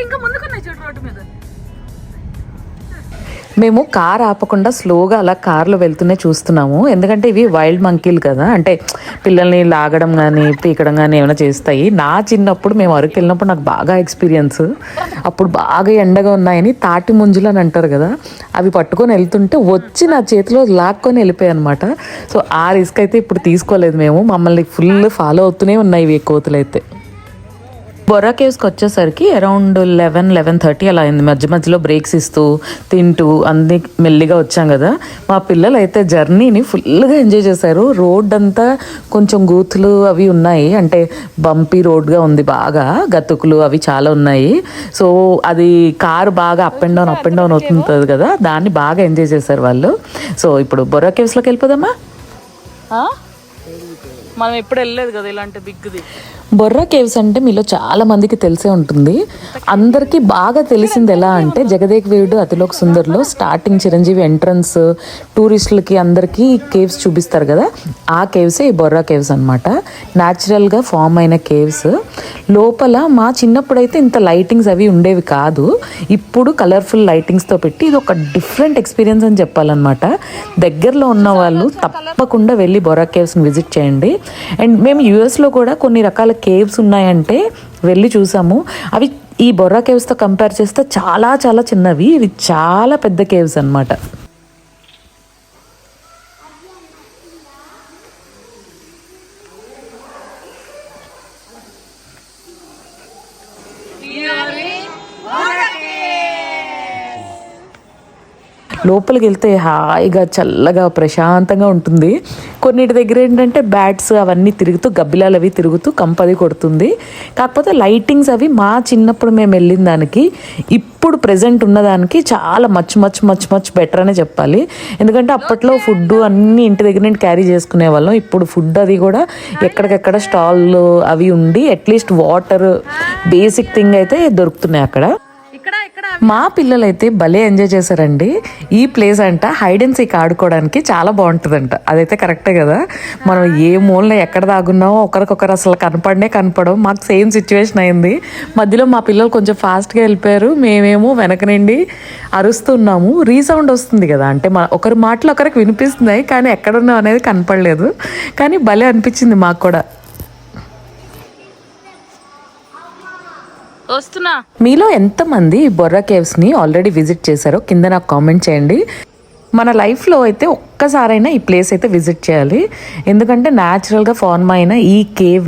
ఇంకా ముందుకున్నాయి చూడు రోడ్డు మీద. మేము కార్ ఆపకుండా స్లోగా అలా కార్లో వెళ్తూనే చూస్తున్నాము. ఎందుకంటే ఇవి వైల్డ్ మంకీలు కదా, అంటే పిల్లల్ని లాగడం కానీ పీకడం కానీ ఏమైనా చేస్తాయి. నా చిన్నప్పుడు మేము అరకు వెళ్ళినప్పుడు నాకు బాగా ఎక్స్పీరియన్స్. అప్పుడు బాగా ఎండగా ఉన్నాయని తాటి ముంజులు అని అంటారు కదా, అవి పట్టుకొని వెళ్తుంటే వచ్చి నా చేతిలో లాక్కొని వెళ్ళిపోయాయి అనమాట. సో ఆ రిస్క్ అయితే ఇప్పుడు తీసుకోలేదు మేము. మమ్మల్ని ఫుల్ ఫాలో అవుతూనే ఉన్నాయి ఇవి కోతులు అయితే. బొర్రా కేవ్స్కి వచ్చేసరికి అరౌండ్ 11-11:30 అలా అయింది. మధ్యలో బ్రేక్స్ ఇస్తూ తింటూ అన్ని మెల్లిగా వచ్చాం కదా. మా పిల్లలు అయితే జర్నీని ఫుల్గా ఎంజాయ్ చేశారు. రోడ్ అంతా కొంచెం గూతులు అవి ఉన్నాయి, అంటే బంపీ రోడ్గా ఉంది, బాగా గతుకులు అవి చాలా ఉన్నాయి. సో అది కారు బాగా అప్ అండ్ డౌన్ అవుతుంటుంది కదా, దాన్ని బాగా ఎంజాయ్ చేశారు వాళ్ళు. సో ఇప్పుడు బొర్రా కేవ్స్లోకి వెళ్ళిపోదామా? మనం ఎప్పుడు వెళ్ళలేదు కదా ఇలాంటి బిగ్ది. బొర్రా కేవ్స్ అంటే మీలో చాలా మందికి తెలిసే ఉంటుంది. అందరికీ బాగా తెలిసింది ఎలా అంటే జగదేక్ వీరుడు అతిలోక సుందర్లో స్టార్టింగ్ చిరంజీవి ఎంట్రన్స్ టూరిస్టులకి అందరికీ కేవ్స్ చూపిస్తారు కదా, ఆ కేవ్సే ఈ బొర్రా కేవ్స్ అనమాట. న్యాచురల్గా ఫామ్ అయిన కేవ్స్. లోపల మా చిన్నప్పుడైతే ఇంత లైటింగ్స్ అవి ఉండేవి కాదు. ఇప్పుడు కలర్ఫుల్ లైటింగ్స్తో పెట్టి ఇది ఒక డిఫరెంట్ ఎక్స్పీరియన్స్ అని చెప్పాలన్నమాట. దగ్గరలో ఉన్న వాళ్ళు తప్పకుండా వెళ్ళి బొర్రా కేవ్స్ని విజిట్ చేయండి. అండ్ మేము యూఎస్లో కూడా కొన్ని రకాల కేవ్స్ ఉన్నాయంటే వెళ్ళి చూసాము. అవి ఈ బొర్రా కేవ్స్తో కంపేర్ చేస్తే చాలా చాలా చిన్నవి. ఇవి చాలా పెద్ద కేవ్స్ అన్నమాట. లోపలికి వెళ్తే హాయిగా చల్లగా ప్రశాంతంగా ఉంటుంది. కొన్నిటి దగ్గర ఏంటంటే బ్యాట్స్ అవన్నీ తిరుగుతూ గబ్బిలాలు అవి తిరుగుతూ కంపది కొడుతుంది. కాకపోతే లైటింగ్స్ అవి మా చిన్నప్పుడు మేము వెళ్ళిన దానికి ఇప్పుడు ప్రెజెంట్ ఉన్నదానికి చాలా మచ్ బెటర్ అనే చెప్పాలి. ఎందుకంటే అప్పట్లో ఫుడ్ అన్నీ ఇంటి దగ్గర నుండి క్యారీ చేసుకునే వాళ్ళం. ఇప్పుడు ఫుడ్ అది కూడా ఎక్కడికెక్కడ స్టాళ్ళు అవి ఉండి అట్లీస్ట్ వాటర్ బేసిక్ థింగ్ అయితే దొరుకుతున్నాయి అక్కడ. మా పిల్లలైతే భలే ఎంజాయ్ చేశారండి. ఈ ప్లేస్ అంట హైడ్ అండ్ సీక్ ఆడుకోవడానికి చాలా బాగుంటుందంట. అదైతే కరెక్టే కదా. మనం ఏ మూలన ఎక్కడ దాగున్నామో ఒకరికొకరు అసలు కనపడం. మాకు సేమ్ సిచ్యువేషన్ అయింది. మధ్యలో మా పిల్లలు కొంచెం ఫాస్ట్గా వెళ్ళిపోయారు, మేమేమో వెనక నుండి అరుస్తున్నాము. రీసౌండ్ వస్తుంది కదా, అంటే ఒకరి మాటలు ఒకరికి వినిపిస్తున్నాయి కానీ ఎక్కడున్నాం అనేది కనపడలేదు. కానీ భలే అనిపించింది మాకు కూడా. వస్తున్నా. మీలో ఎంతమంది బొర్రా కేవ్స్ని ఆల్రెడీ విజిట్ చేశారో కింద నాకు కామెంట్ చేయండి. మన లైఫ్లో అయితే ఒక్కసారైనా ఈ ప్లేస్ అయితే విజిట్ చేయాలి. ఎందుకంటే న్యాచురల్గా ఫార్మ్ అయిన ఈ కేవ్